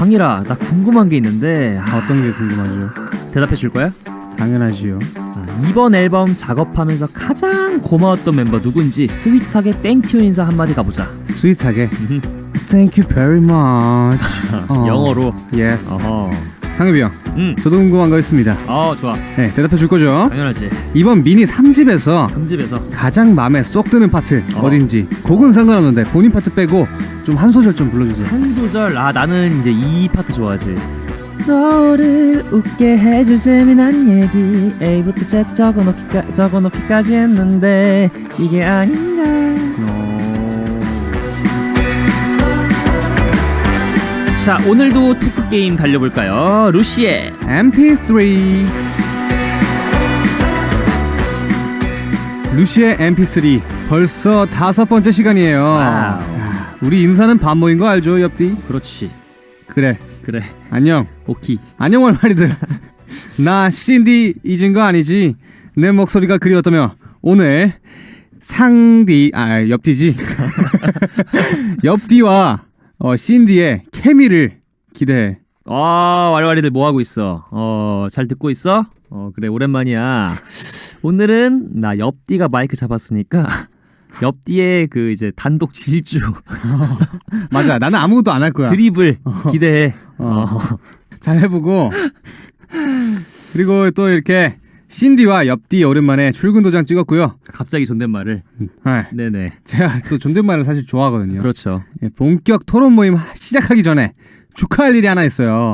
영일아, 나 궁금한 게 있는데 어떤 게 궁금하죠? 대답해 줄 거야? 당연하지요. 이번 앨범 작업하면서 가장 고마웠던 멤버 누군지 스윗하게 땡큐 인사 한마디 가보자. 스윗하게 Thank you very much. 영어로. Yes. 어허. 상엽이 형, 저도 궁금한 거 있습니다. 좋아. 네, 대답해 줄 거죠? 당연하지. 이번 미니 3집에서 3집에서 가장 마음에 쏙 드는 파트 어딘지 곡은 상관없는데 본인 파트 빼고 좀 한 소절 좀 불러주세요. 한 소절. 나는 이제 이 파트 좋아하지. 너를 웃게 해줄 재미난 얘기 A부터 Z 적어놓기까지 했는데 이게 아닌가. 자, 오늘도 토크게임 달려볼까요? 루시의 MP3. 루시의 MP3 벌써 5번째 시간이에요. 와우. 우리 인사는 반모인 거 알죠, 옆디? 그렇지. 그래. 안녕. 오키. 안녕 월말이들. 나 신디 잊은 거 아니지? 내 목소리가 그리웠다며 오늘 옆디지. 옆디와 신디의 케미를 기대해. 왈왈이들 뭐하고 있어? 잘 듣고 있어? 그래, 오랜만이야. 오늘은 나 옆디가 마이크 잡았으니까 옆디의 그 이제 단독 질주 맞아, 나는 아무것도 안 할 거야. 드리블 기대해. 잘 해보고. 그리고 또 이렇게 신디와 옆디 오랜만에 출근 도장 찍었고요. 갑자기 존댓말을. 네네. 제가 또 존댓말을 사실 좋아하거든요. 그렇죠. 본격 토론 모임 시작하기 전에 축하할 일이 하나 있어요.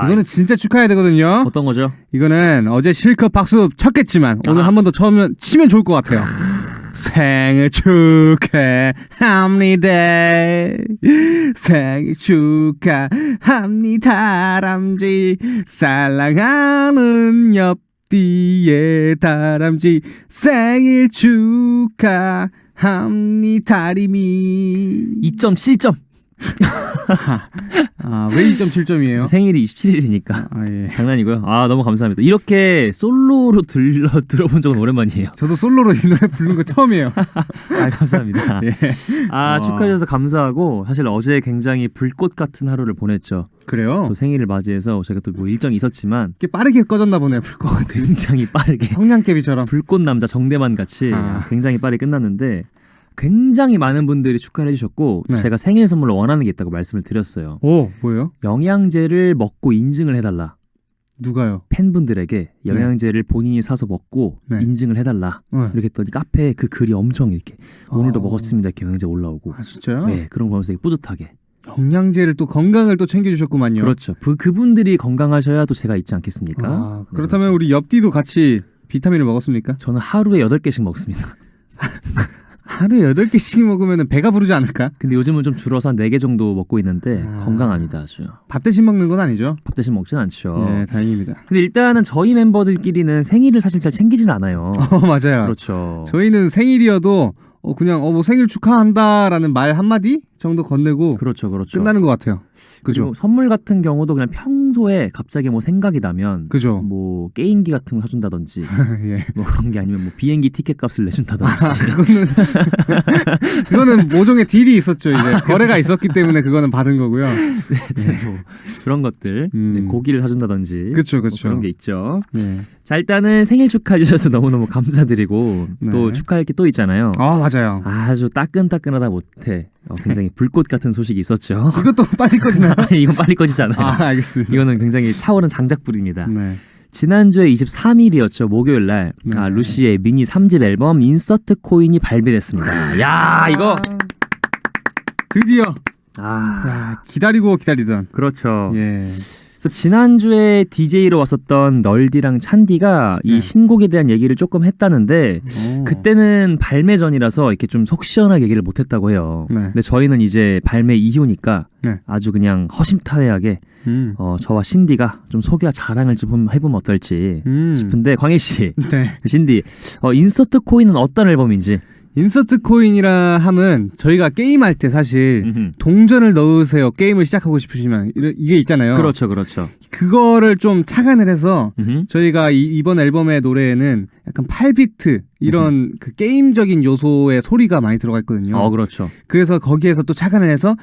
이거는 진짜 축하해야 되거든요. 어떤 거죠? 이거는 어제 실컷 박수 쳤겠지만 오늘 한 번 더 치면 좋을 것 같아요. 생일 축하합니다. 생일 축하합니다. 다람쥐 사랑하는 옆뒤의 다람쥐 생일 축하합니다. 리미 2.7점. 왜 2.7점이에요? 생일이 27일이니까. 예. 장난이고요. 너무 감사합니다. 이렇게 솔로로 들어본 적은 오랜만이에요. 저도 솔로로 이 노래 부른 거 처음이에요. 감사합니다. 예. 축하해 주셔서 감사하고, 사실 어제 굉장히 불꽃 같은 하루를 보냈죠. 그래요? 또 생일을 맞이해서 저희가 또 뭐 일정이 있었지만 꽤 빠르게 꺼졌나 보네, 불꽃. 굉장히 빠르게 성냥개비처럼 불꽃 남자 정대만 같이 굉장히 빠르게 끝났는데, 굉장히 많은 분들이 축하를 해주셨고, 네. 제가 생일 선물로 원하는 게 있다고 말씀을 드렸어요. 뭐예요? 영양제를 먹고 인증을 해달라. 누가요? 팬분들에게 영양제를 본인이 사서 먹고 인증을 해달라. 이렇게 했더니 카페에 그 글이 엄청 이렇게 오늘도 먹었습니다 이렇게 영양제 올라오고. 진짜요? 네, 그런 거 보면서 되게 뿌듯하게. 영양제를 또 건강을 또 챙겨주셨구만요. 그렇죠. 그분들이 건강하셔야 또 제가 있지 않겠습니까? 그렇다면 우리 옆디도 같이 비타민을 먹었습니까? 저는 하루에 8개씩 먹습니다. 하루에 8개씩 먹으면 배가 부르지 않을까? 근데 요즘은 좀 줄어서 한 4개 정도 먹고 있는데 건강합니다 아주. 밥 대신 먹는 건 아니죠? 밥 대신 먹진 않죠. 네, 다행입니다. 근데 일단은 저희 멤버들끼리는 생일을 사실 잘 챙기진 않아요. 맞아요. 그렇죠. 저희는 생일이어도 그냥 뭐 생일 축하한다라는 말 한마디 정도 건네고 그렇죠. 끝나는 것 같아요. 그죠? 선물 같은 경우도 그냥 평소에 갑자기 뭐 생각이 나면 그죠? 뭐 게임기 같은 거 사준다든지 예. 뭐 그런 게 아니면 뭐 비행기 티켓 값을 내준다든지 그거는 모종의 딜이 있었죠. 이제 거래가 있었기 때문에 그거는 받은 거고요. 네. 뭐 그런 것들 고기를 사준다든지 그렇죠. 뭐 그런 게 있죠. 네. 자, 일단은 생일 축하해 주셔서 너무너무 감사드리고 또 축하할 게 또 있잖아요. 맞아요. 아주 따끈따끈하다 못해 굉장히 불꽃 같은 소식이 있었죠. 이것도 빨리 꺼지나요? 이건 빨리 꺼지잖아요. 알겠습니다. 이거는 굉장히 차오른 장작불입니다. 네. 지난주에 23일이었죠. 목요일날 루시의 미니 3집 앨범 인서트 코인이 발매됐습니다. 야, 이거 드디어 기다리고 기다리던. 그렇죠. 예. 그래서 지난주에 DJ로 왔었던 널디랑 찬디가 이 신곡에 대한 얘기를 조금 했다는데 그때는 발매 전이라서 이렇게 좀 속 시원하게 얘기를 못했다고 해요. 근데 저희는 이제 발매 이후니까 아주 그냥 허심탄회하게 저와 신디가 좀 소개와 자랑을 좀 해보면 어떨지 싶은데, 광일 씨, 신디, 인서트 코인은 어떤 앨범인지. 인서트 코인이라 함은 저희가 게임할 때 사실 동전을 넣으세요 게임을 시작하고 싶으시면 이게 있잖아요. 그렇죠. 그거를 좀 착안을 해서 저희가 이번 앨범의 노래에는 약간 8비트 이런 그 게임적인 요소의 소리가 많이 들어가 있거든요. 그렇죠. 그래서 거기에서 또 착안을 해서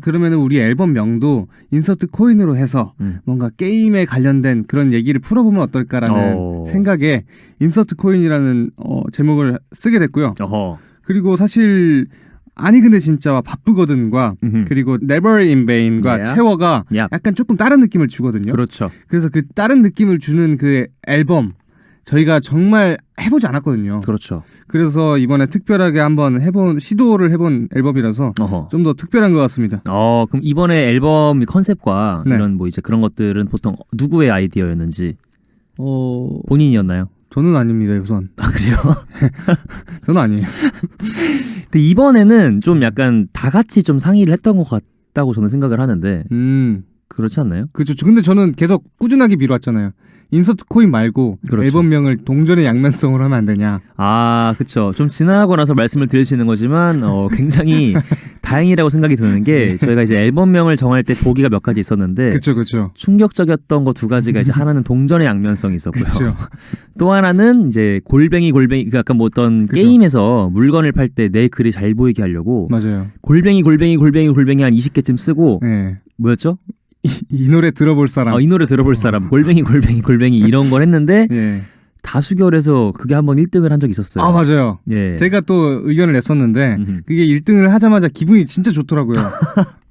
그러면은 우리 앨범명도 인서트 코인으로 해서 뭔가 게임에 관련된 그런 얘기를 풀어보면 어떨까라는 생각에 인서트 코인이라는 제목을 쓰게 됐고요. 그리고 사실 아니 근데 진짜와 바쁘거든과 그리고 Never in Vain과 채워가 약간 조금 다른 느낌을 주거든요. 그렇죠. 그래서 그 다른 느낌을 주는 그 앨범 저희가 정말 해보지 않았거든요. 그렇죠. 그래서 이번에 특별하게 한번 시도를 해본 앨범이라서 좀 더 특별한 것 같습니다. 그럼 이번에 앨범 컨셉과 이런 뭐 이제 그런 것들은 보통 누구의 아이디어였는지 본인이었나요? 저는 아닙니다, 우선. 그래요? 저는 아니에요. 근데 이번에는 좀 약간 다 같이 좀 상의를 했던 것 같다고 저는 생각을 하는데 그렇지 않나요? 그렇죠. 근데 저는 계속 꾸준하게 미뤄왔잖아요. 인서트 코인 말고 앨범명을 동전의 양면성으로 하면 안 되냐. 그렇죠. 좀 지나고 나서 말씀을 드릴 수 있는 거지만 굉장히 다행이라고 생각이 드는 게 저희가 이제 앨범명을 정할 때 보기가 몇 가지 있었는데 그렇죠. 충격적이었던 거 두 가지가 이제 하나는 동전의 양면성이 있었고요. 또 하나는 이제 골뱅이 그러니까 약간 뭐 어떤 게임에서 물건을 팔 때 내 글이 잘 보이게 하려고 맞아요. 골뱅이 한 20개쯤 쓰고 뭐였죠? 이 노래 들어볼 사람. 이 노래 들어볼 사람. 골뱅이 이런 걸 했는데 다수결에서 그게 한번 1등을 한 적이 있었어요. 맞아요. 제가 또 의견을 냈었는데 그게 1등을 하자마자 기분이 진짜 좋더라고요.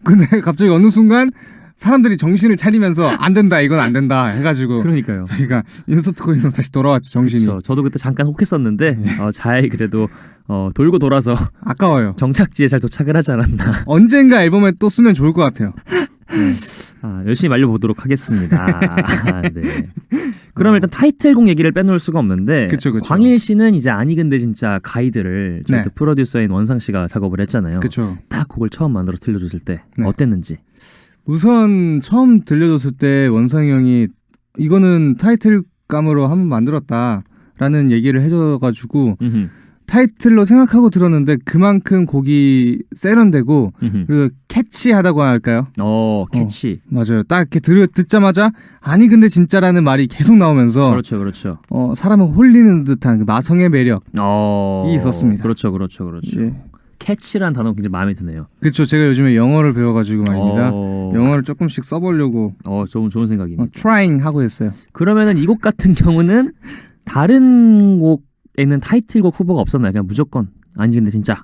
근데 갑자기 어느 순간 사람들이 정신을 차리면서 안 된다 이건 안 된다 해가지고 그러니까요. 저희가 인서트 코인으로 다시 돌아왔죠. 정신이. 그쵸. 저도 그때 잠깐 혹했었는데 잘 그래도 돌고 돌아서 아까워요. 정착지에 잘 도착을 하지 않았나. 언젠가 앨범에 또 쓰면 좋을 것 같아요. 열심히 말려보도록 하겠습니다. 네. 그럼 일단 타이틀곡 얘기를 빼놓을 수가 없는데 그쵸. 광일 씨는 이제 아니 근데 진짜 가이드를 프로듀서인 원상 씨가 작업을 했잖아요. 그쵸. 딱 곡을 처음 만들어서 들려줬을 때 어땠는지. 우선 처음 들려줬을 때 원상이 형이 이거는 타이틀감으로 한번 만들었다라는 얘기를 해줘가지고 타이틀로 생각하고 들었는데 그만큼 곡이 세련되고 그리고 캐치하다고 할까요? 캐치. 맞아요. 딱 이렇게 듣자마자 아니 근데 진짜라는 말이 계속 나오면서 그렇죠. 사람을 홀리는 듯한 그 마성의 매력이 있었습니다. 그렇죠. 캐치라는 단어가 굉장히 마음에 드네요. 그렇죠. 제가 요즘에 영어를 배워가지고 말입니다. 영어를 조금씩 써보려고 좋은 생각입니다. trying 하고 있어요. 그러면은 이 곡 같은 경우는 다른 곡에는 타이틀곡 후보가 없었나요? 그냥 무조건 아니 근데 진짜.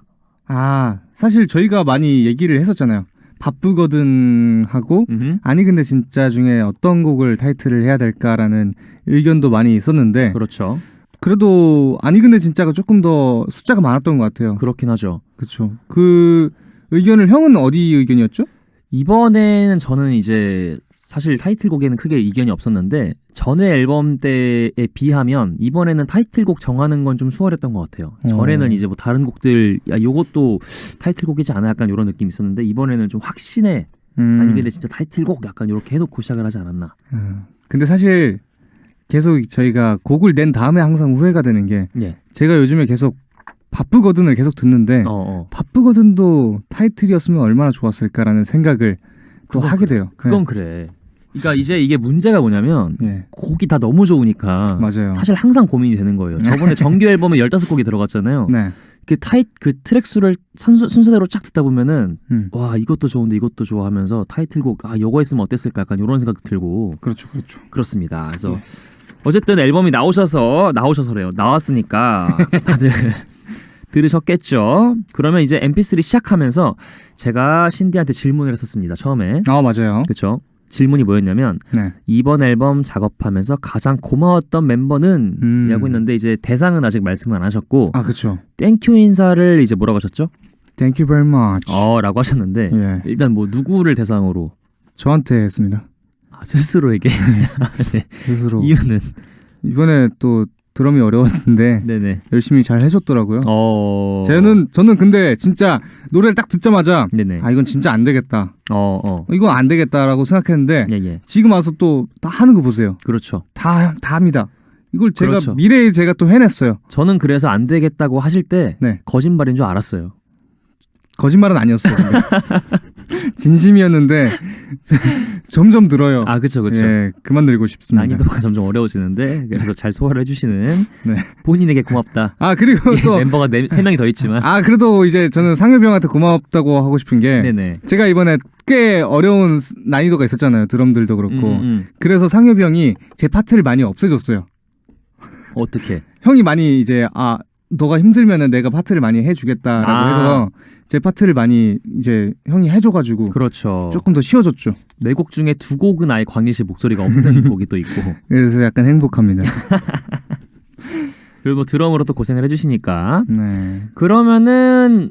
사실 저희가 많이 얘기를 했었잖아요. 바쁘거든 하고 아니 근데 진짜 중에 어떤 곡을 타이틀을 해야 될까라는 의견도 많이 있었는데 그렇죠. 그래도 아니 근데 진짜가 조금 더 숫자가 많았던 것 같아요. 그렇긴 하죠. 그렇죠. 그 의견을 형은 어디 의견이었죠? 이번에는 저는 이제 사실 타이틀곡에는 크게 이견이 없었는데 전에 앨범 때에 비하면 이번에는 타이틀곡 정하는 건 좀 수월했던 것 같아요. 전에는 이제 뭐 다른 곡들 요것도 타이틀곡이지 않아 약간 이런 느낌이 있었는데 이번에는 좀 확신에 아니 근데 진짜 타이틀곡 약간 이렇게 해놓고 시작을 하지 않았나. 근데 사실 계속 저희가 곡을 낸 다음에 항상 후회가 되는 게 제가 요즘에 계속 바쁘거든을 계속 듣는데 바쁘거든도 타이틀이었으면 얼마나 좋았을까라는 생각을 또 하게 돼요. 그건 그래. 그러니까 이제 이게 문제가 뭐냐면 곡이 다 너무 좋으니까 맞아요. 사실 항상 고민이 되는 거예요. 저번에 정규 앨범에 15곡이 들어갔잖아요. 그 트랙 수를 순서대로 쫙 듣다 보면은 와 이것도 좋은데 이것도 좋아 하면서 타이틀곡 요거 했으면 어땠을까 약간 이런 생각 들고 그렇죠. 그렇습니다. 그래서 어쨌든 앨범이 나오셔서래요. 나왔으니까 다들 들으셨겠죠. 그러면 이제 MP3 시작하면서 제가 신디한테 질문을 했었습니다. 처음에. 맞아요. 그렇죠. 질문이 뭐였냐면 이번 앨범 작업하면서 가장 고마웠던 멤버는 이라고 했는데 이제 대상은 아직 말씀 안 하셨고 그렇죠. 땡큐 인사를 이제 뭐라고 하셨죠? Thank you very much 라고 하셨는데 일단 뭐 누구를 대상으로? 저한테 했습니다. 스스로에게? 네. 스스로. 이유는? 이번에 또 드럼이 어려웠는데 네네. 열심히 잘 해줬더라고요. 저는 근데 진짜 노래를 딱 듣자마자 이건 진짜 안 되겠다. 이건 안 되겠다라고 생각했는데 지금 와서 또 다 하는 거 보세요. 그렇죠. 다 합니다. 이걸 제가 미래에 제가 또 해냈어요. 저는 그래서 안 되겠다고 하실 때 거짓말인 줄 알았어요. 거짓말은 아니었어요. 진심이었는데 점점 늘어요. 아, 그쵸. 예, 그만 늘고 싶습니다. 난이도가 점점 어려워지는데 그래서 잘 소화를 해주시는 네. 본인에게 고맙다. 아, 그리고 또 멤버가 3명이 더 있지만. 아, 그래도 이제 저는 상엽이 형한테 고맙다고 하고 싶은 게 네네. 제가 이번에 꽤 어려운 난이도가 있었잖아요. 드럼들도 그렇고. 그래서 상엽이 형이 제 파트를 많이 없애줬어요. 어떻게? 형이 많이 이제 너가 힘들면은 내가 파트를 많이 해주겠다라고 해서 제 파트를 많이 이제 형이 해줘가지고 그렇죠. 조금 더 쉬워졌죠. 4곡 중에 2곡은 아예 광일 씨 목소리가 없는 곡이 또 있고. 그래서 약간 행복합니다. 그리고 뭐 드럼으로 또 고생을 해주시니까. 네. 그러면은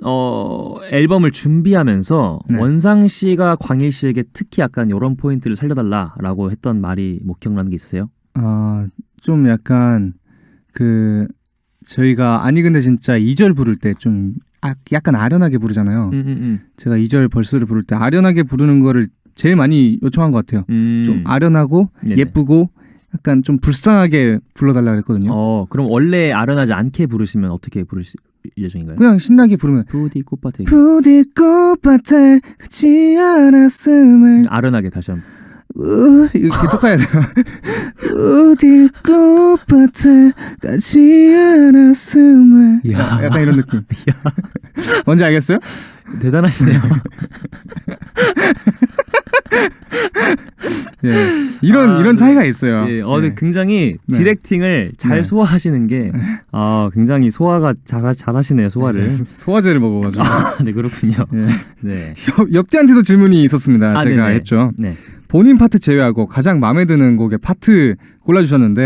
앨범을 준비하면서 네. 원상 씨가 광일 씨에게 특히 약간 이런 포인트를 살려달라라고 했던 말이 뭐 기억나는 게 있으세요? 좀 약간 저희가 아니 근데 진짜 2절 부를 때 좀 약간 아련하게 부르잖아요. 제가 2절 벌스를 부를 때 아련하게 부르는 거를 제일 많이 요청한 것 같아요. 좀 아련하고 네네. 예쁘고 약간 좀 불쌍하게 불러달라고 했거든요. 그럼 원래 아련하지 않게 부르시면 어떻게 부르실 예정인가요? 그냥 신나게 부르면 부디 꽃밭에 부디 꽃밭에 같이 않았음을 아련하게 다시 한번. 이렇게 똑같아야 돼요. 부디 꽃밭에 같이 않았음을 약간 이런 느낌. 뭔지 알겠어요? 대단하시네요. 예, 이런 차이가 있어요. 예, 근데 굉장히 디렉팅을 잘 소화하시는 게 굉장히 소화가 잘하시네요. 소화를. 소화제를 먹어가지고. 네, 그렇군요. 네. 옆디한테도 질문이 있었습니다. 제가 네네. 했죠. 네. 본인 파트 제외하고 가장 마음에 드는 곡의 파트 골라주셨는데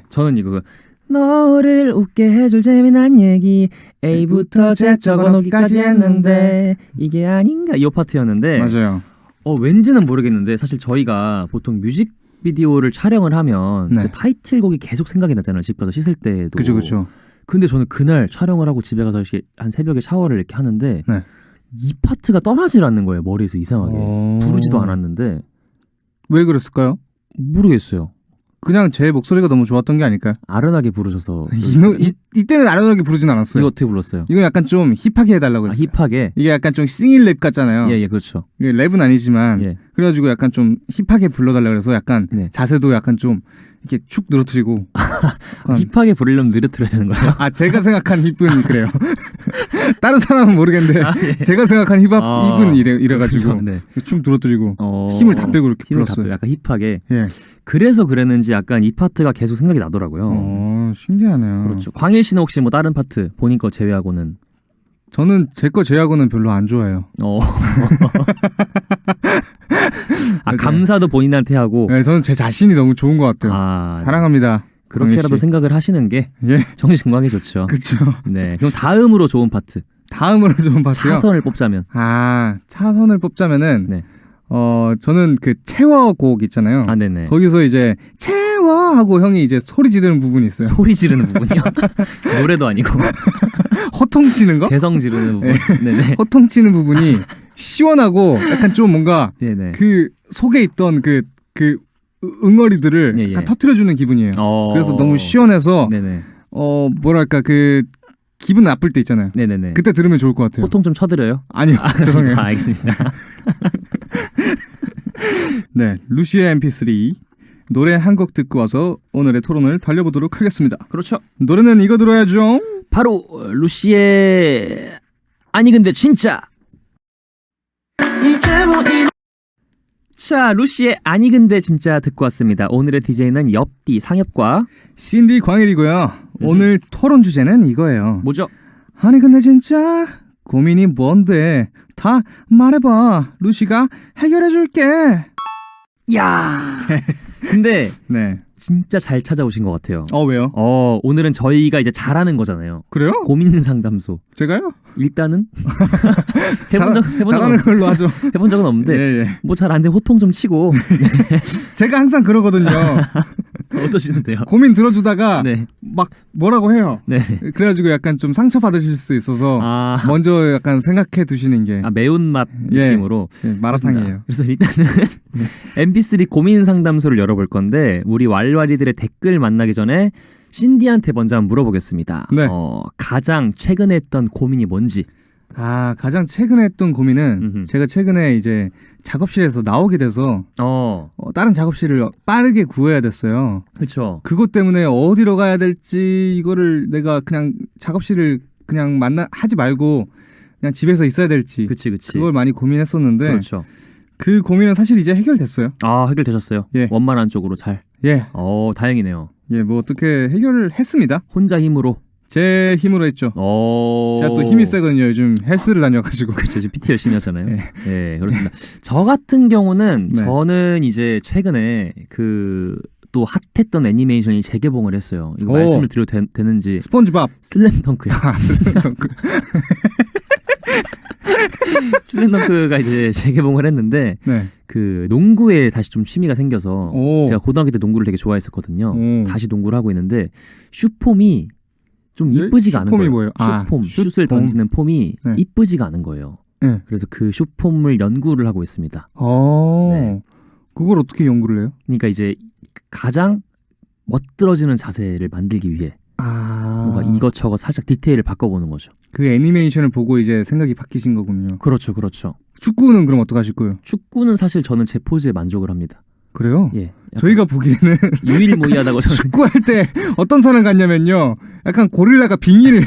저는 이거 너를 웃게 해줄 재미난 얘기 A부터 Z 적어놓기까지 했는데 이게 아닌가 이 파트였는데 맞아요. 왠지는 모르겠는데 사실 저희가 보통 뮤직비디오를 촬영을 하면 그 타이틀곡이 계속 생각이 나잖아요. 집 가서 씻을 때도. 그죠. 근데 저는 그날 촬영을 하고 집에 가서 한 새벽에 샤워를 이렇게 하는데 이 파트가 떠나질 않는 거예요. 머리에서 이상하게. 부르지도 않았는데. 왜 그랬을까요? 모르겠어요. 그냥 제 목소리가 너무 좋았던 게 아닐까요? 아련하게 부르셔서. 이때는 아련하게 부르진 않았어요. 이거 어떻게 불렀어요? 이건 약간 좀 힙하게 해달라고 했어요. 힙하게? 이게 약간 좀 싱일 랩 같잖아요. 예, 그렇죠. 이게 랩은 아니지만 그래가지고 약간 좀 힙하게 불러달라고 해서 약간 자세도 약간 좀 이렇게 축 늘어뜨리고 힙하게 부르려면 느려뜨려야 되는 거예요? 제가 생각한 힙은 그래요. 다른 사람은 모르겠는데 제가 생각한 힙은 이래가지고 축 늘어뜨리고 힘을 다 빼고 이렇게 불렀어요. 약간 힙하게. 그래서 그랬는지 약간 이 파트가 계속 생각이 나더라고요. 신기하네요. 그렇죠. 광일 씨는 혹시 뭐 다른 파트 본인 거 제외하고는? 저는 제 거 제외하고는 별로 안 좋아해요. 감사도 본인한테 하고. 네, 저는 제 자신이 너무 좋은 것 같아요. 사랑합니다. 그렇게라도 생각을 하시는 게 정신 건강에 좋죠. 그렇죠. 네, 그럼 다음으로 좋은 파트. 다음으로 좋은 파트요? 차선을 뽑자면. 차선을 뽑자면은 저는 그 채워 곡 있잖아요. 네네. 거기서 이제 채워 하고 형이 이제 소리 지르는 부분이 있어요. 소리 지르는 부분이요? 노래도 아니고. 호통치는 거? 개성 지르는 부분. 네네. 호통치는 부분이 시원하고 약간 좀 뭔가 그 속에 있던 그 응어리들을 다 터트려주는 기분이에요. 그래서 너무 시원해서 뭐랄까 기분 나쁠 때 있잖아요. 네네네. 그때 들으면 좋을 것 같아요. 호통 좀 쳐드려요? 아니요. 죄송해요. 알겠습니다. 네, 루시의 MP3 노래 한 곡 듣고 와서 오늘의 토론을 달려보도록 하겠습니다. 그렇죠. 노래는 이거 들어야죠. 바로 루시의 아니 근데 진짜. 자, 루시의 아니 근데 진짜 듣고 왔습니다. 오늘의 DJ는 옆디 상엽과 신디 광일이고요. 오늘 토론 주제는 이거예요. 뭐죠? 아니 근데 진짜 고민이 뭔데? 다 말해봐. 루시가 해결해줄게. 야. 근데 진짜 잘 찾아오신 것 같아요. 왜요? 오늘은 저희가 이제 잘하는 거잖아요. 그래요? 고민 상담소. 제가요? 일단은 잘하는 걸로 하죠. 해본 적은 없는데 뭐 잘 안 되면 호통 좀 치고. 제가 항상 그러거든요. 어떠시는데요? 고민 들어주다가 막 뭐라고 해요. 그래가지고 약간 좀 상처 받으실 수 있어서 먼저 약간 생각해 두시는 게 매운맛 느낌으로 마라탕이에요. 그래서 일단은 MP3 고민 상담소를 열어볼 건데 우리 왈왈이들의 댓글 만나기 전에 신디한테 먼저 한번 물어보겠습니다. 가장 최근에 했던 고민이 뭔지. 가장 최근에 했던 고민은 제가 최근에 이제 작업실에서 나오게 돼서 다른 작업실을 빠르게 구해야 됐어요. 그렇죠. 그것 때문에 어디로 가야 될지 이거를 내가 그냥 작업실을 그냥 하지 말고 그냥 집에서 있어야 될지 그치. 그걸 많을 고민했었는데 그렇죠. 그 고민은 사실 이제 해결됐어요. 해결되셨어요? 예. 원만한 쪽으로 잘. 예. 다행이네요. 예, 뭐 어떻게 해결을 했습니다. 혼자 힘으로. 제 힘으로 했죠. 제가 또 힘이 세거든요. 요즘 헬스를 다녀가지고. 그렇죠. 요즘 PT 열심히 하잖아요. 네. 네, 그렇습니다. 저 같은 경우는 네. 저는 이제 최근에 또 핫했던 애니메이션이 재개봉을 했어요. 이거 말씀을 드려도 되는지. 스폰지밥. 슬램덩크요. 슬램덩크. 슬램덩크가 이제 재개봉을 했는데 네. 그 농구에 다시 좀 취미가 생겨서 제가 고등학교 때 농구를 되게 좋아했었거든요. 다시 농구를 하고 있는데 슛폼이 좀 이쁘지가 않은 거예요. 뭐예요? 슛폼, 슛을 던지는 폼이 네. 이쁘지가 않은 거예요. 네. 그래서 그 슛폼을 연구를 하고 있습니다. 네. 그걸 어떻게 연구를 해요? 그러니까 이제 가장 멋들어지는 자세를 만들기 위해 뭔가 이것저것 살짝 디테일을 바꿔보는 거죠. 그 애니메이션을 보고 이제 생각이 바뀌신 거군요. 그렇죠. 축구는 그럼 어떡하실 거예요? 축구는 사실 저는 제 포즈에 만족을 합니다. 그래요? 예. 저희가 보기에는 유일무이하다고 저는 축구할 때 어떤 사람 같냐면요. 약간 고릴라가 빙의를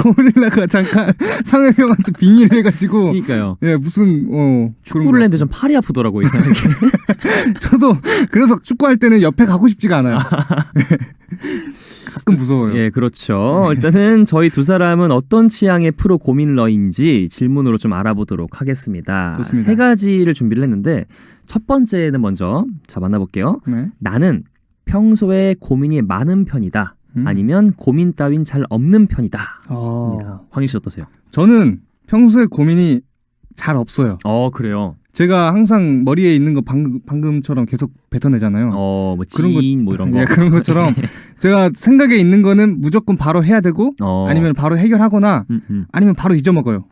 고릴라가 잠깐 상해명한테 빙의를 해가지고 그러니까요. 예, 무슨 축구를 했는데 좀 팔이 아프더라고요. 이상하게. 저도 그래서 축구할 때는 옆에 가고 싶지가 않아요. 가끔 무서워요. 예, 그렇죠. 일단은 저희 두 사람은 어떤 취향의 프로 고민러인지 질문으로 좀 알아보도록 하겠습니다. 좋습니다. 3가지를 준비를 했는데 첫 번째는 먼저 만나볼게요. 네. 나는 평소에 고민이 많은 편이다. 아니면 고민 따윈 잘 없는 편이다. 황희 씨 어떠세요? 저는 평소에 고민이 잘 없어요. 그래요. 제가 항상 머리에 있는 거 방금처럼 계속 뱉어내잖아요. 뭐 지인 뭐 이런 거. 예, 그런 것처럼 제가 생각에 있는 거는 무조건 바로 해야 되고 아니면 바로 해결하거나 아니면 바로 잊어먹어요.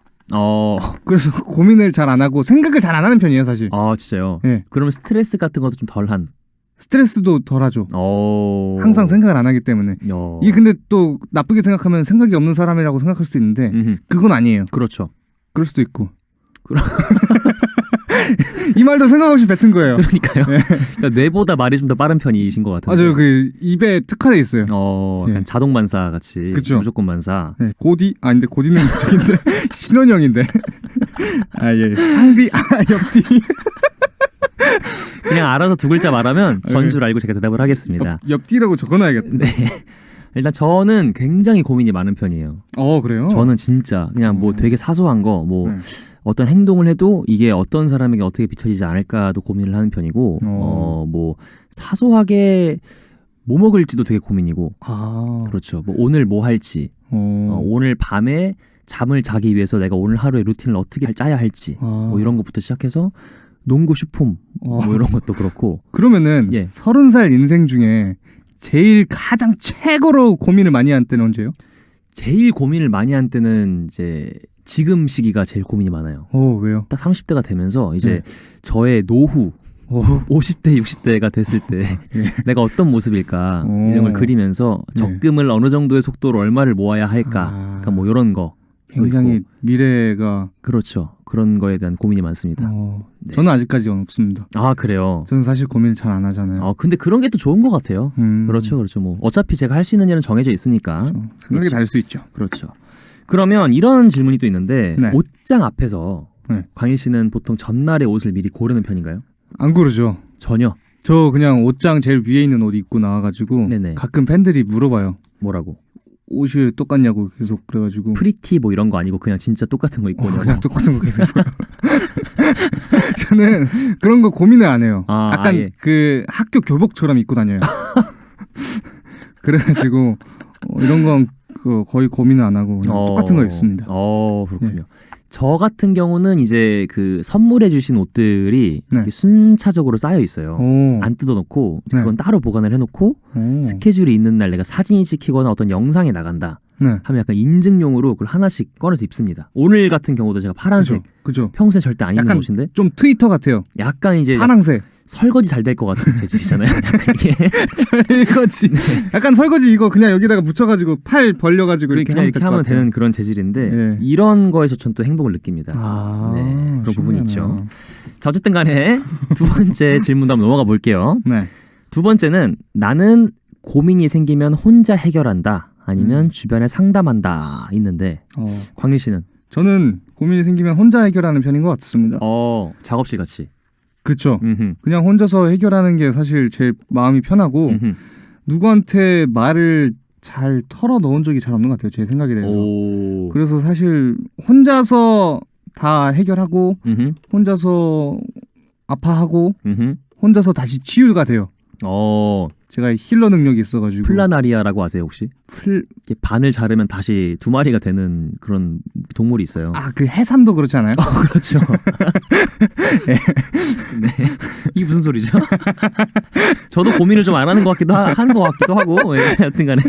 그래서 고민을 잘 안 하고 생각을 잘 안 하는 편이에요, 사실. 진짜요? 예. 그러면 스트레스 같은 것도 좀 덜한. 스트레스도 덜하죠. 항상 생각을 안 하기 때문에. 이게 근데 또 나쁘게 생각하면 생각이 없는 사람이라고 생각할 수도 있는데 그건 아니에요. 그렇죠. 그럴 수도 있고. 이 말도 생각 없이 뱉은 거예요. 그러니까요. 네. 그러니까 뇌보다 말이 좀 더 빠른 편이신 것 같아요. 맞아요. 그 입에 특화돼 있어요. 약간 네. 자동 반사 같이. 그쵸. 무조건 반사. 네. 고디? 근데 고디는 저긴데 신원형인데. 예. 상디? 옆디? 그냥 알아서 두 글자 말하면 전 줄 알고 제가 대답을 하겠습니다. 옆디라고 적어놔야겠다. 네. 일단 저는 굉장히 고민이 많은 편이에요. 그래요? 저는 진짜 그냥 뭐 되게 사소한 거 어떤 행동을 해도 이게 어떤 사람에게 어떻게 비춰지지 않을까도 고민을 하는 편이고 뭐 사소하게 뭐 먹을지도 되게 고민이고 그렇죠. 뭐 오늘 뭐 할지 오늘 밤에 잠을 자기 위해서 내가 오늘 하루의 루틴을 어떻게 짜야 할지 뭐 이런 것부터 시작해서 농구 슈폼 뭐 이런 것도 그렇고. 그러면은 30살 인생 중에 제일 가장 최고로 고민을 많이 한 때는 언제요? 제일 고민을 많이 한 때는 이제 지금 시기가 제일 고민이 많아요. 왜요? 딱 30대가 되면서 이제 저의 노후 50대, 60대가 됐을 때 내가 어떤 모습일까 이런 걸 그리면서 적금을 어느 정도의 속도로 얼마를 모아야 할까 그러니까 뭐 이런 거 굉장히 미래가 그렇죠. 그런 거에 대한 고민이 많습니다. 네. 저는 아직까지 없습니다. 그래요? 저는 사실 고민을 잘 안 하잖아요. 근데 그런 게 또 좋은 것 같아요. 그렇죠. 뭐 어차피 제가 할 수 있는 일은 정해져 있으니까 그렇죠. 생각이 다를 수 있죠. 그렇죠. 그러면 이런 질문이 또 있는데 옷장 앞에서 광일 씨는 보통 전날의 옷을 미리 고르는 편인가요? 안 고르죠. 전혀? 저 그냥 옷장 제일 위에 있는 옷 입고 나와가지고 가끔 팬들이 물어봐요. 뭐라고? 옷이 똑같냐고 계속 그래가지고 프리티 뭐 이런 거 아니고 그냥 진짜 똑같은 거 입고 오냐고? 그냥 똑같은 거 계속 입어요. 저는 그런 거 고민을 안 해요. 약간 그 학교 교복처럼 입고 다녀요. 그래가지고 이런 건 거의 고민을 안 하고 그냥 똑같은 거 입습니다. 그렇군요. 저 같은 경우는 이제 그 선물해 주신 옷들이 순차적으로 쌓여 있어요. 안 뜯어놓고 그건 따로 보관을 해놓고 스케줄이 있는 날 내가 사진이 찍히거나 어떤 영상에 나간다 하면 약간 인증용으로 그걸 하나씩 꺼내서 입습니다. 오늘 같은 경우도 제가 파란색 그죠. 평소에 절대 안 입는 옷인데 좀 트위터 같아요. 약간 이제 파랑색 설거지 잘 될 것 같은 재질이잖아요. 약간 이게 설거지. 약간 설거지 이거 그냥 여기다가 묻혀가지고 팔 벌려가지고 이렇게 그냥 이렇게 하면 되는 그런 재질인데 네. 이런 거에서 전 또 행복을 느낍니다. 네, 그런 부분이 있죠. 자, 어쨌든 간에 두 번째 질문도 한번 넘어가 볼게요. 네. 두 번째는 나는 고민이 생기면 혼자 해결한다 아니면 주변에 상담한다 있는데 광일 씨는? 저는 고민이 생기면 혼자 해결하는 편인 것 같습니다. 작업실 같이. 그렇죠. 그냥 혼자서 해결하는 게 사실 제 마음이 편하고 누구한테 말을 잘 털어 놓은 적이 잘 없는 것 같아요. 제 생각에 대해서. 그래서 사실 혼자서 다 해결하고 혼자서 아파하고 혼자서 다시 치유가 돼요. 제가 힐러 능력이 있어가지고. 플라나리아라고 아세요 혹시? 이렇게 반을 자르면 다시 두 마리가 되는 그런 동물이 있어요. 그 해삼도 그렇지 않아요? 그렇죠. 네. 이게 무슨 소리죠? 저도 고민을 좀 안 하는 것 같기도 하는 것 같기도 하고 여튼간에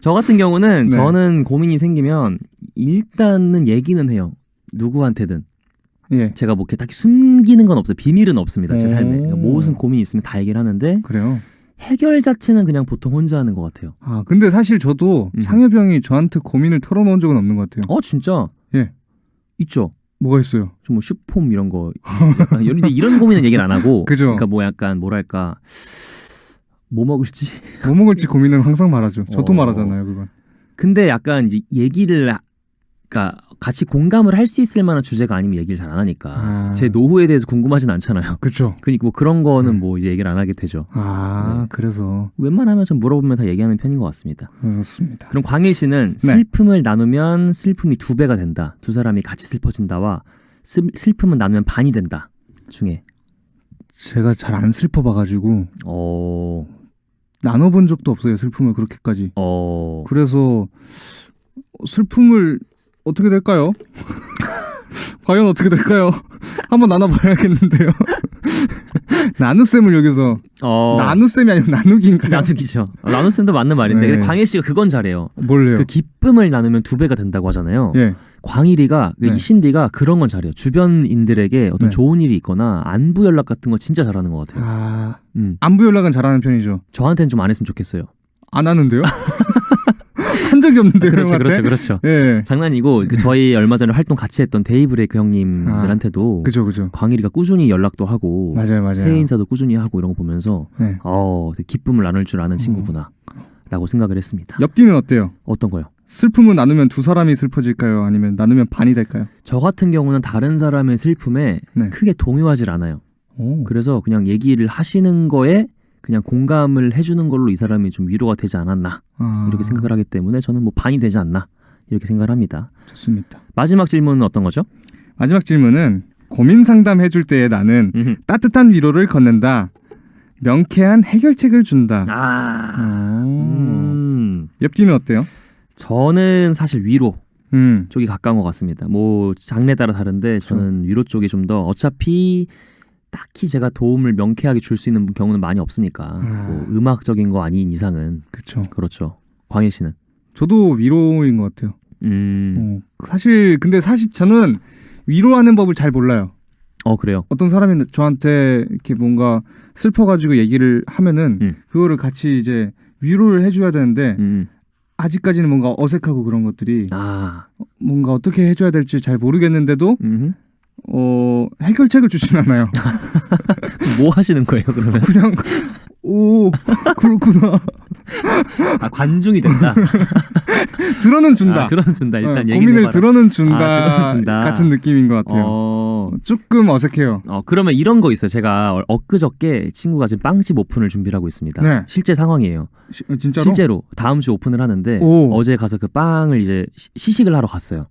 저 같은 경우는 네. 저는 고민이 생기면 일단은 얘기는 해요. 누구한테든. 예. 제가 뭐 이렇게 딱히 숨기는 건 없어요. 비밀은 없습니다. 제 삶에. 무슨 고민이 있으면 다 얘기를 하는데 그래요? 해결 자체는 그냥 보통 혼자 하는 것 같아요. 근데 사실 저도 상엽이 형이 저한테 고민을 털어놓은 적은 없는 것 같아요. 진짜? 예. 있죠. 뭐가 있어요? 좀 뭐 슈폼 이런 거. 약간 이런 고민은 얘기를 안 하고. 그죠. 그러니까 뭐 약간 뭐랄까. 뭐 먹을지. 뭐 먹을지 고민은 항상 말하죠. 저도 말하잖아요, 그건. 근데 약간 이제 얘기를 그러니까 같이 공감을 할 수 있을 만한 주제가 아니면 얘기를 잘 안 하니까 제 노후에 대해서 궁금하진 않잖아요. 그렇죠. 그러니까 뭐 그런 거는 뭐 이제 얘기를 안 하게 되죠. 네. 그래서 웬만하면 좀 물어보면 다 얘기하는 편인 것 같습니다. 그렇습니다. 그럼 광일 씨는 슬픔을 나누면 슬픔이 2배가 된다. 두 사람이 같이 슬퍼진다와 슬픔은 나누면 반이 된다 중에 제가 잘 안 슬퍼봐가지고 나눠본 적도 없어요. 슬픔을 그렇게까지. 그래서 슬픔을 어떻게 될까요? 과연 어떻게 될까요? 한번 나눠봐야겠는데요. 나누쌤을 여기서 나누쌤이 아니면 나누기인가요? 나누기죠. 나누쌤도 맞는 말인데 네. 근데 광일 씨가 그건 잘해요. 뭘래요? 그 기쁨을 나누면 2배가 된다고 하잖아요. 예. 광일이가 신디가 그런 건 잘해요. 주변인들에게 어떤 네. 좋은 일이 있거나 안부 연락 같은 거 진짜 잘하는 것 같아요. 안부 연락은 잘하는 편이죠. 저한테는 좀 안 했으면 좋겠어요. 안 하는데요? 한 적이 없는데. 그렇죠. 예. 장난이고 저희 얼마 전에 활동 같이 했던 데이브레이크 형님들한테도 그죠. 광일이가 꾸준히 연락도 하고 맞아요. 새해 인사도 꾸준히 하고 이런 거 보면서 되게 기쁨을 나눌 줄 아는 친구구나 라고 생각을 했습니다. 옆뒤는 어때요? 어떤 거요? 슬픔은 나누면 두 사람이 슬퍼질까요? 아니면 나누면 반이 될까요? 저 같은 경우는 다른 사람의 슬픔에 크게 동요하질 않아요. 그래서 그냥 얘기를 하시는 거에 그냥 공감을 해주는 걸로 이 사람이 좀 위로가 되지 않았나 이렇게 생각을 하기 때문에 저는 뭐 반이 되지 않나 이렇게 생각을 합니다. 좋습니다. 마지막 질문은 어떤 거죠? 마지막 질문은 고민 상담 해줄 때에 나는 따뜻한 위로를 건넨다. 명쾌한 해결책을 준다. 옆뒤는 어때요? 저는 사실 위로 쪽이 가까운 것 같습니다. 뭐 장르에 따라 다른데 저는 위로 쪽이 좀 더 어차피 딱히 제가 도움을 명쾌하게 줄 수 있는 경우는 많이 없으니까 뭐 음악적인 거 아닌 이상은 그렇죠. 광일 씨는? 저도 위로인 것 같아요. 근데 사실 저는 위로하는 법을 잘 몰라요. 그래요? 어떤 사람이 저한테 이렇게 뭔가 슬퍼가지고 얘기를 하면은 그거를 같이 이제 위로를 해줘야 되는데 아직까지는 뭔가 어색하고 그런 것들이 뭔가 어떻게 해줘야 될지 잘 모르겠는데도 해결책을 주진 않아요. 뭐 하시는 거예요 그러면? 그냥 그렇구나. 관중이 된다. 들어는 준다. 들어는 준다. 일단 고민을 들어는 준다. 같은 느낌인 것 같아요. 조금 어색해요. 그러면 이런 거 있어요. 제가 엊그저께 친구가 지금 빵집 오픈을 준비를 하고 있습니다. 네. 실제 상황이에요. 진짜로? 실제로 다음 주 오픈을 하는데 어제 가서 그 빵을 이제 시식을 하러 갔어요.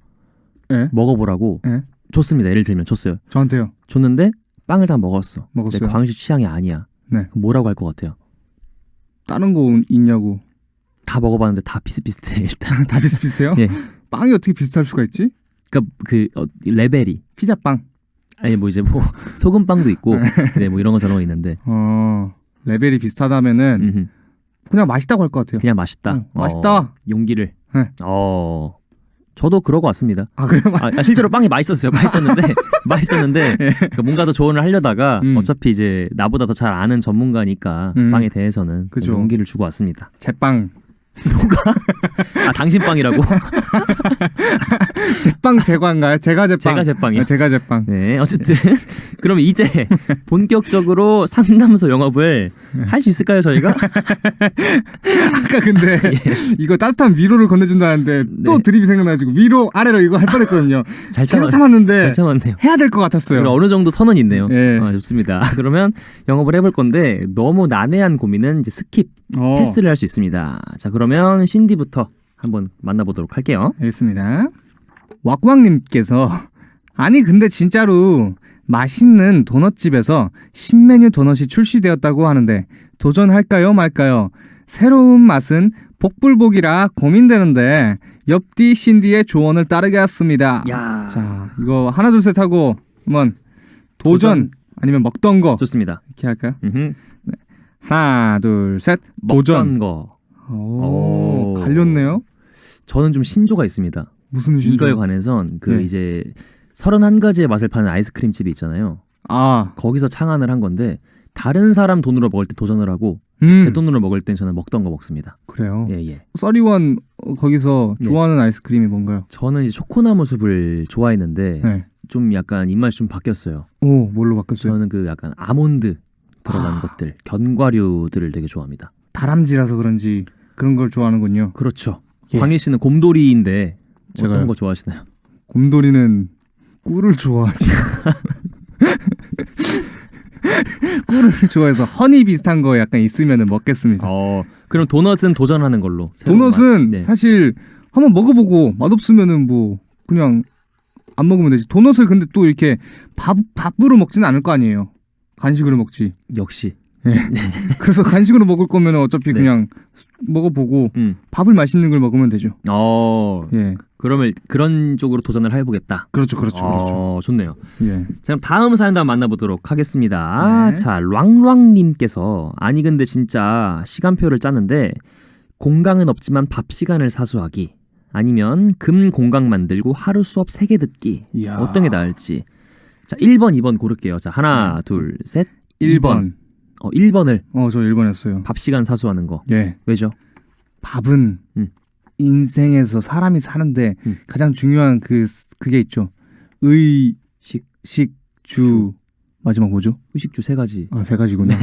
네? 먹어보라고. 네? 줬습니다. 예를 들면 줬어요. 저한테요? 줬는데 빵을 다 먹었어요. 먹었어요. 광일 씨 취향이 아니야. 네. 그럼 뭐라고 할 것 같아요? 다른 거 있냐고. 다 먹어봤는데 다 비슷비슷해 일단. 다 비슷비슷해요? 예. 빵이 어떻게 비슷할 수가 있지? 그러니까 레벨이 피자빵. 아니 뭐 이제 뭐 소금빵도 있고 네, 뭐 이런 거 저런 거 있는데 레벨이 비슷하다면은 그냥 맛있다고 할 것 같아요. 그냥 맛있다. 맛있다. 용기를. 네. 저도 그러고 왔습니다. 아 그래요? 실제로 빵이 맛있었는데 예. 뭔가 더 조언을 하려다가 어차피 이제 나보다 더 잘 아는 전문가니까 빵에 대해서는 그죠. 용기를 주고 왔습니다. 제빵. 뭐가? 당신 빵이라고? 제빵 제과인가요? 제가 제빵이요. 제가 제빵. 네, 어쨌든 그럼 이제 본격적으로 상담소 영업을 할 수 있을까요, 저희가? 아까 근데 예. 이거 따뜻한 위로를 건네준다는데 또 드립이 생각나가지고 위로 아래로 이거 할 뻔했거든요. 잘 참았는데 잘 참았네요. 해야 될 것 같았어요. 어느 정도 선은 있네요. 예. 좋습니다. 그러면 영업을 해볼 건데 너무 난해한 고민은 이제 스킵, 패스를 할 수 있습니다. 자, 그러면 신디부터 한번 만나보도록 할게요. 알겠습니다. 왁왁님께서 아니 근데 진짜로 맛있는 도넛집에서 신메뉴 도넛이 출시되었다고 하는데 도전할까요 말까요? 새로운 맛은 복불복이라 고민되는데 옆뒤 신디의 조언을 따르겠습니다. 야. 자, 이거 하나 둘 셋 하고 한번 도전 아니면 먹던 거 좋습니다. 이렇게 할까요? 네. 하나 둘 셋 도전. 먹던 거. 오, 갈렸네요. 저는 좀 신조가 있습니다. 무슨 신조? 이거에 관해선 네. 이제 31가지의 맛을 파는 아이스크림 집이 있잖아요. 거기서 창안을 한 건데 다른 사람 돈으로 먹을 때 도전을 하고 제 돈으로 먹을 땐 저는 먹던 거 먹습니다. 그래요? 예. 써리원 거기서 네. 좋아하는 아이스크림이 뭔가요? 저는 이제 초코나무 숲을 좋아했는데 네. 좀 약간 입맛이 좀 바뀌었어요. 오, 뭘로 바뀌었어요? 저는 그 약간 아몬드 들어간 것들, 견과류들을 되게 좋아합니다. 다람쥐라서 그런지 그런 걸 좋아하는군요. 그렇죠. 예. 광일 씨는 곰돌이인데 제가요? 어떤 거 좋아하시나요? 곰돌이는 꿀을 좋아하지. 꿀을 좋아해서 허니 비슷한 거 약간 있으면 먹겠습니다. 그럼 도넛은 도전하는 걸로. 도넛은 네. 사실 한번 먹어보고 맛없으면은 뭐 그냥 안 먹으면 되지. 도넛을 근데 또 이렇게 밥으로 먹지는 않을 거 아니에요. 간식으로 먹지. 역시. 네. 그래서 간식으로 먹을 거면 어차피 네. 그냥 먹어보고 밥을 맛있는 걸 먹으면 되죠. 예. 그러면 그런 쪽으로 도전을 해보겠다. 그렇죠. 좋네요. 예. 자, 그럼 다음 사연도 한번 만나보도록 하겠습니다. 네. 자, 랑랑님께서 아니 근데 진짜 시간표를 짜는데 공강은 없지만 밥 시간을 사수하기 아니면 금 공강 만들고 하루 수업 3개 듣기. 이야. 어떤 게 나을지. 자, 1번, 2번 고를게요. 자, 하나, 둘, 셋. 1번. 1번을. 저 1번 했어요. 밥 시간 사수하는 거. 예. 왜죠? 밥은 인생에서 사람이 사는데 가장 중요한 그게 있죠. 주 마지막 뭐죠? 의식주 3가지. 3가지군요.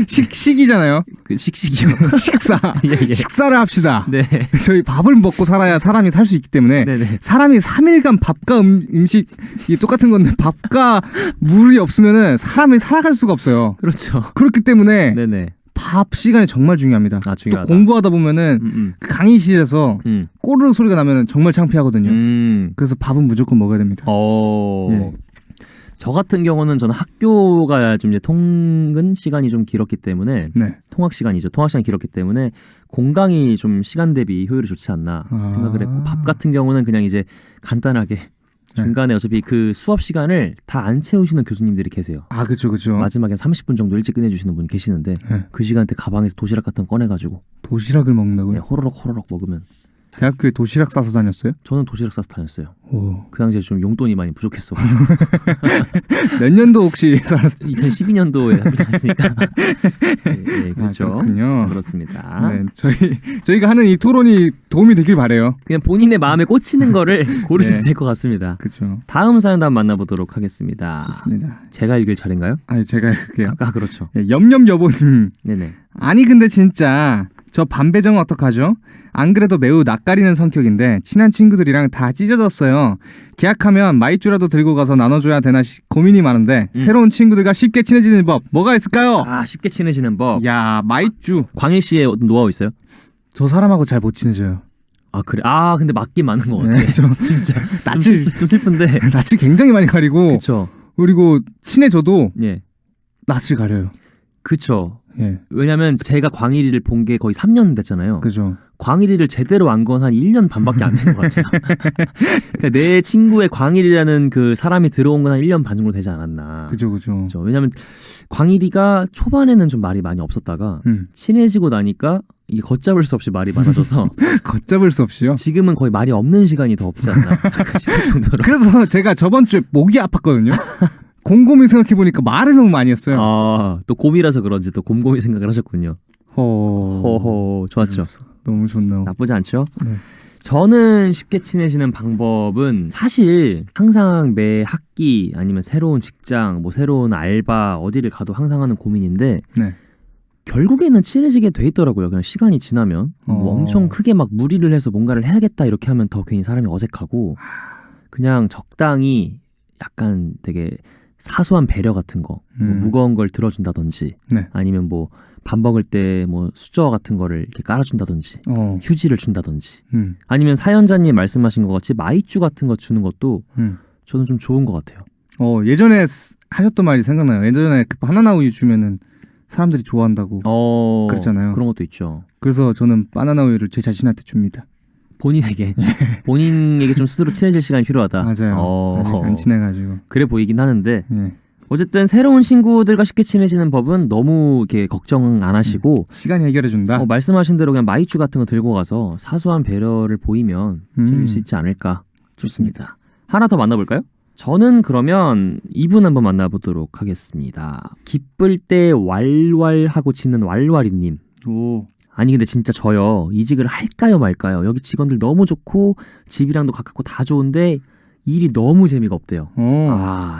식이잖아요. 그 식식이요. 식사. 예. 식사를 합시다. 네. 저희 밥을 먹고 살아야 사람이 살 수 있기 때문에 네네. 사람이 3일간 밥과 음식이 똑같은 건데 밥과 물이 없으면은 사람이 살아갈 수가 없어요. 그렇죠. 그렇기 때문에 네네. 밥 시간이 정말 중요합니다. 중요하다. 또 공부하다 보면은 강의실에서 꼬르륵 소리가 나면 정말 창피하거든요. 그래서 밥은 무조건 먹어야 됩니다. 예. 저 같은 경우는 저는 학교가 좀 이제 통근 시간이 좀 길었기 때문에 통학 시간이 길었기 때문에 공강이 좀 시간 대비 효율이 좋지 않나 생각을 했고 밥 같은 경우는 그냥 이제 간단하게 중간에 어차피 그 수업 시간을 다 안 채우시는 교수님들이 계세요. 그렇죠. 마지막에 30분 정도 일찍 끝내주시는 분이 계시는데 그 시간대 가방에서 도시락 같은 거 꺼내가지고 도시락을 먹는다고요? 호로록 먹으면. 대학교에 도시락 싸서 다녔어요? 저는 도시락 싸서 다녔어요. 오. 그 당시에 좀 용돈이 많이 부족했어. 몇 년도 혹시 2012년도에 학교 다녔으니까. 네, 그렇죠. 그렇군요. 그렇습니다. 네, 저희가 하는 이 토론이 도움이 되길 바래요. 그냥 본인의 마음에 꽂히는 거를 고르시면 될 것 같습니다. 그렇죠. 다음 사연도 한번 만나보도록 하겠습니다. 좋습니다. 제가 읽을 차례인가요? 제가 읽을게요. 그렇죠. 염염여보님. 네네. 아니 근데 진짜 저 반배정은 어떡하죠? 안 그래도 매우 낯가리는 성격인데 친한 친구들이랑 다 찢어졌어요. 계약하면 마이쮸라도 들고 가서 나눠줘야 되나 고민이 많은데 새로운 친구들과 쉽게 친해지는 법 뭐가 있을까요? 쉽게 친해지는 법. 야, 마이쮸. 광일 씨의 노하우 있어요? 저 사람하고 잘 못 친해져요. 그래. 근데 맞긴 맞는 것 같아. 네, 진짜 낯을 좀 슬픈데. 낯을 굉장히 많이 가리고. 그렇죠. 그리고 친해져도 예. 낯을 가려요. 그렇죠. 예. 왜냐면 제가 광일이를 본 게 거의 3년 됐잖아요. 그죠. 광일이를 제대로 안 건 한 1년 반밖에 안 된 것 같아요. 그러니까 내 친구의 광일이라는 그 사람이 들어온 건 한 1년 반 정도 되지 않았나. 그죠. 왜냐면 광일이가 초반에는 좀 말이 많이 없었다가 친해지고 나니까 이게 걷잡을 수 없이 말이 많아져서 걷잡을 수 없이요? 지금은 거의 말이 없는 시간이 더 없지 않나 싶을 정도로. 그래서 제가 저번 주에 목이 아팠거든요. 곰곰이 생각해보니까 말을 너무 많이 했어요. 아, 또 곰이라서 그런지 또 곰곰이 생각을 하셨군요. 허허, 좋았죠. 너무 좋네요. 나쁘지 않죠? 네. 저는 쉽게 친해지는 방법은 사실 항상 매 학기 아니면 새로운 직장, 뭐 새로운 알바 어디를 가도 항상 하는 고민인데 네. 결국에는 친해지게 돼 있더라고요. 그냥 시간이 지나면 뭐 엄청 크게 막 무리를 해서 뭔가를 해야겠다 이렇게 하면 더 괜히 사람이 어색하고 그냥 적당히 약간 되게 사소한 배려 같은 거, 뭐 무거운 걸 들어준다든지, 네. 아니면 뭐 밥 먹을 때 뭐 수저 같은 거를 이렇게 깔아준다든지, 휴지를 준다든지, 아니면 사연자님 말씀하신 것 같이 마이쮸 같은 거 주는 것도 저는 좀 좋은 것 같아요. 예전에 하셨던 말이 생각나요. 예전에 그 바나나 우유 주면은 사람들이 좋아한다고 그랬잖아요. 그런 것도 있죠. 그래서 저는 바나나 우유를 제 자신한테 줍니다. 본인에게 좀 스스로 친해질 시간이 필요하다. 맞아요. 아직 안 친해가지고 그래 보이긴 하는데 네. 어쨌든 새로운 친구들과 쉽게 친해지는 법은 너무 이렇게 걱정 안 하시고 시간이 해결해준다. 말씀하신 대로 그냥 마이쮸 같은 거 들고 가서 사소한 배려를 보이면 재밌을 수 있지 않을까 싶습니다. 하나 더 만나볼까요? 저는 그러면 이분 한번 만나보도록 하겠습니다. 기쁠 때 왈왈하고 치는 왈왈이님. 오. 아니 근데 진짜 저요 이직을 할까요 말까요? 여기 직원들 너무 좋고 집이랑도 가깝고 다 좋은데 일이 너무 재미가 없대요.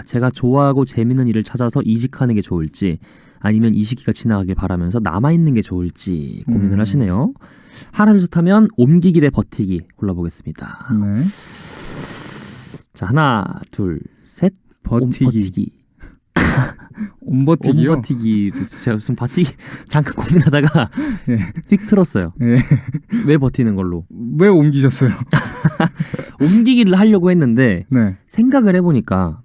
제가 좋아하고 재밌는 일을 찾아서 이직하는 게 좋을지 아니면 이 시기가 지나가길 바라면서 남아있는 게 좋을지 고민을 하시네요. 하나 둘셋 하면 옮기기 대 버티기 골라보겠습니다. 네. 자 하나 둘 셋 버티기. 옴버티기요? 옴버티기. 제가 무슨 버티기 잠깐 고민하다가 휙 틀었어요. 왜 버티는 걸로? 왜 옮기셨어요? 옮기기를 하려고 했는데 네. 생각을 해보니까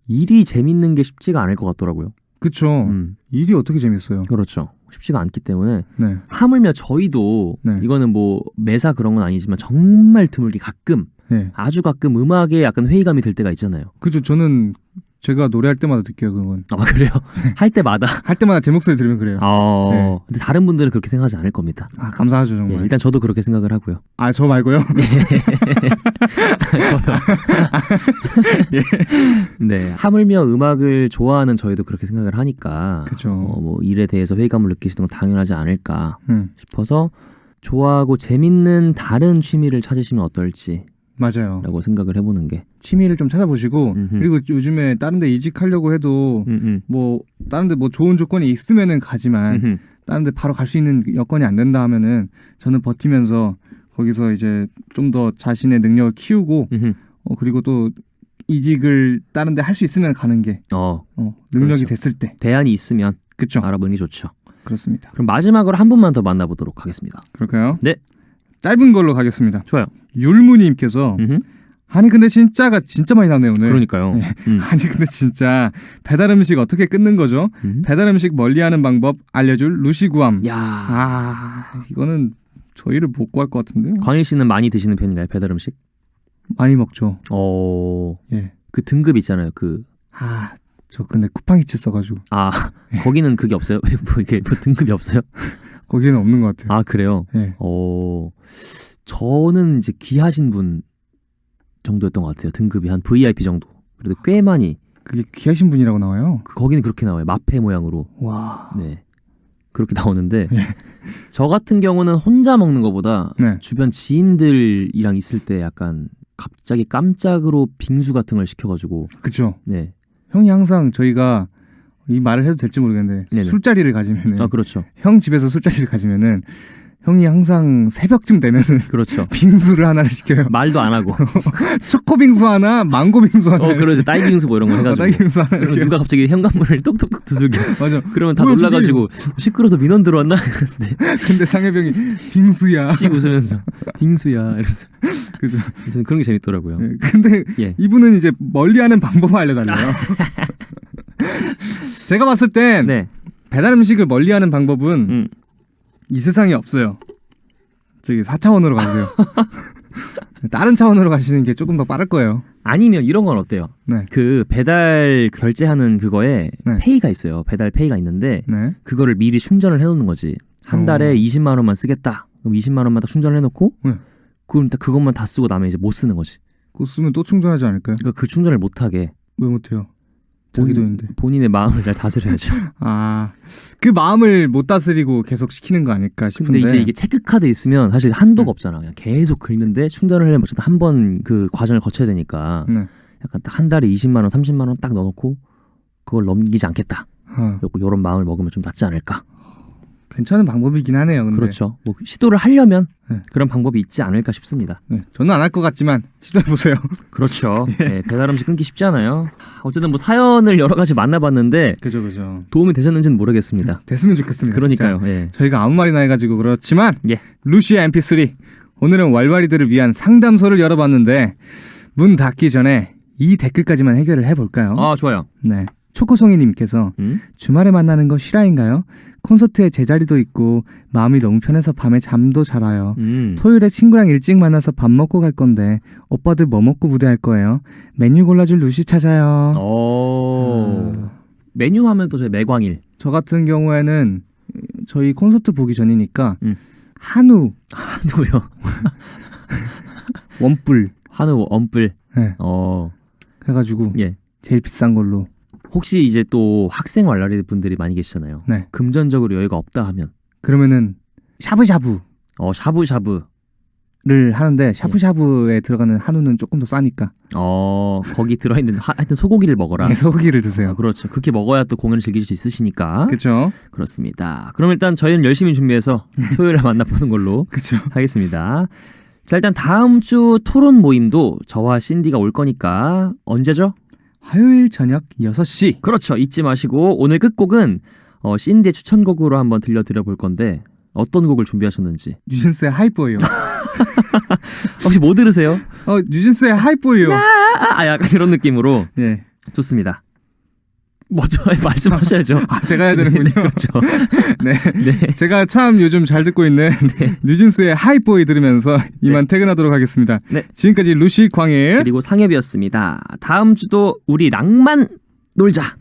일이 재밌는 게 쉽지가 않을 것 같더라고요. 그렇죠. 일이 어떻게 재밌어요? 그렇죠. 쉽지가 않기 때문에 네. 하물며 저희도 이거는 뭐 매사 그런 건 아니지만 정말 드물게 가끔 아주 가끔 음악에 약간 회의감이 들 때가 있잖아요. 그죠. 저는 제가 노래할 때마다 느껴요, 그건. 그래요? 할 때마다? 할 때마다 제 목소리 들으면 그래요. 근데 다른 분들은 그렇게 생각하지 않을 겁니다. 감사하죠, 정말. 일단 저도 그렇게 생각을 하고요. 저 말고요? 네. 하물며 음악을 좋아하는 저희도 그렇게 생각을 하니까. 그죠. 뭐 일에 대해서 회의감을 느끼시는 건 당연하지 않을까 싶어서 좋아하고 재밌는 다른 취미를 찾으시면 어떨지. 맞아요. 라고 생각을 해보는 게 취미를 좀 찾아보시고 그리고 요즘에 다른 데 이직하려고 해도 뭐 다른 데 뭐 좋은 조건이 있으면은 가지만 다른 데 바로 갈 수 있는 여건이 안 된다 하면은 저는 버티면서 거기서 이제 좀 더 자신의 능력을 키우고 그리고 또 이직을 다른 데 할 수 있으면 가는 게 능력이 그렇죠. 됐을 때 대안이 있으면 그쵸. 알아보는 게 좋죠. 그렇습니다. 그럼 마지막으로 한 분만 더 만나보도록 하겠습니다. 그럴까요? 네. 짧은 걸로 가겠습니다. 좋아요. 율무님께서 아니 근데 진짜가 진짜 많이 나오네요 오늘. 그러니까요. 아니 근데 진짜 배달 음식 어떻게 끊는 거죠? 배달 음식 멀리하는 방법 알려줄 루시구함. 이거는 저희를 못 구할 것 같은데요. 광일 씨는 많이 드시는 편인가요 배달 음식? 많이 먹죠. 그 등급 있잖아요. 저 근데 쿠팡이츠 써가지고. 거기는 그게 없어요? 이게 등급이 없어요? 거기는 없는 것 같아요. 그래요? 네. 저는 이제 귀하신 분 정도였던 것 같아요. 등급이 한 VIP 정도. 그래도 꽤 많이. 그게 귀하신 분이라고 나와요? 거기는 그렇게 나와요. 마패 모양으로. 와. 네. 그렇게 나오는데 저 같은 경우는 혼자 먹는 것보다 주변 지인들이랑 있을 때 약간 갑자기 깜짝으로 빙수 같은 걸 시켜가지고. 그쵸. 네. 형이 항상 저희가 이 말을 해도 될지 모르겠는데 술자리를 가지면은 그렇죠. 형 집에서 술자리를 가지면은 형이 항상 새벽쯤 되면은 그렇죠. 빙수를 하나를 시켜요. 말도 안 하고 초코 빙수 하나, 망고 빙수 하나. 그러죠. 딸기 빙수 뭐 이런 거 해가지고. 딸기 빙수 하나. 그러면 누가 갑자기 현관문을 똑똑똑 두들겨. 맞아. 그러면 다 놀라가지고 시끄러서 민원 들어왔나? 근데 상해병이 빙수야. 씩 웃으면서 빙수야 이러면서. 그죠. 저는 그런 게 재밌더라고요. 근데 이분은 이제 멀리하는 방법을 알려달래요. 제가 봤을 땐 배달 음식을 멀리하는 방법은 이 세상에 없어요. 저기 4차원으로 가세요. 다른 차원으로 가시는 게 조금 더 빠를 거예요. 아니면 이런 건 어때요? 그 배달 결제하는 그거에 페이가 있어요. 배달 페이가 있는데 그거를 미리 충전을 해놓는 거지. 한 달에 20만 원만 쓰겠다. 그럼 20만 원만 다 충전을 해놓고 그럼 그것만 다 쓰고 나면 이제 못 쓰는 거지. 그거 쓰면 또 충전하지 않을까요? 그러니까 그 충전을 못 하게. 왜 못해요? 자기 돈인데. 본인의 마음을 잘 다스려야죠. 그 마음을 못 다스리고 계속 시키는 거 아닐까 싶은데. 근데 이제 이게 체크카드 있으면 사실 한도가 없잖아. 그냥 계속 긁는데 충전을 하려면 어쨌든 한 번 그 과정을 거쳐야 되니까 약간 딱 한 달에 20만 원, 30만 원 딱 넣어놓고 그걸 넘기지 않겠다. 이런 마음을 먹으면 좀 낫지 않을까. 괜찮은 방법이긴 하네요. 근데. 그렇죠. 뭐 시도를 하려면 그런 방법이 있지 않을까 싶습니다. 저는 안 할 것 같지만 시도해보세요. 그렇죠. 네, 배달 음식 끊기 쉽지 않아요. 어쨌든 뭐 사연을 여러 가지 만나봤는데 그죠. 도움이 되셨는지는 모르겠습니다. 됐으면 좋겠습니다. 그러니까요. 예. 저희가 아무 말이나 해가지고 그렇지만 예. 루시아 MP3 오늘은 왈왈이들을 위한 상담소를 열어봤는데 문 닫기 전에 이 댓글까지만 해결을 해볼까요? 좋아요. 네. 초코송이님께서 주말에 만나는 거 실화인가요? 콘서트에 제자리도 있고 마음이 너무 편해서 밤에 잠도 잘 와요. 토요일에 친구랑 일찍 만나서 밥 먹고 갈 건데 오빠들 뭐 먹고 무대할 거예요? 메뉴 골라줄 루시 찾아요. 메뉴 하면 또 저희 매광일. 저 같은 경우에는 저희 콘서트 보기 전이니까 한우요. 원뿔. 한우 원뿔. 네. 해가지고 제일 비싼 걸로. 혹시 이제 또 학생 왈라리 분들이 많이 계시잖아요. 네. 금전적으로 여유가 없다 하면 그러면은 샤브샤브. 샤브샤브를 하는데 샤브샤브에 들어가는 한우는 조금 더 싸니까. 거기 들어있는 하여튼 소고기를 먹어라. 네, 소고기를 드세요. 그렇죠. 그렇게 먹어야 또 공연을 즐길 수 있으시니까. 그렇죠. 그렇습니다. 그럼 일단 저희는 열심히 준비해서 토요일에 만나보는 걸로 하겠습니다. 자, 일단 다음 주 토론 모임도 저와 신디가 올 거니까 언제죠? 화요일 저녁 6시. 그렇죠. 잊지 마시고 오늘 끝곡은 신디의 추천곡으로 한번 들려드려 볼 건데 어떤 곡을 준비하셨는지. 뉴진스의 하이보이요. 혹시 뭐 들으세요? 뉴진스의 하이보이요. 약간 이런 느낌으로. 네. 좋습니다. 먼저 말씀하셔야죠. 제가 해야 되는군요. 그렇죠. 네. 제가 참 요즘 잘 듣고 있는 뉴진스의 하이보이 들으면서 이만 퇴근하도록 하겠습니다. 네. 지금까지 루시 광일 그리고 상엽이었습니다. 다음 주도 우리 랑만 놀자.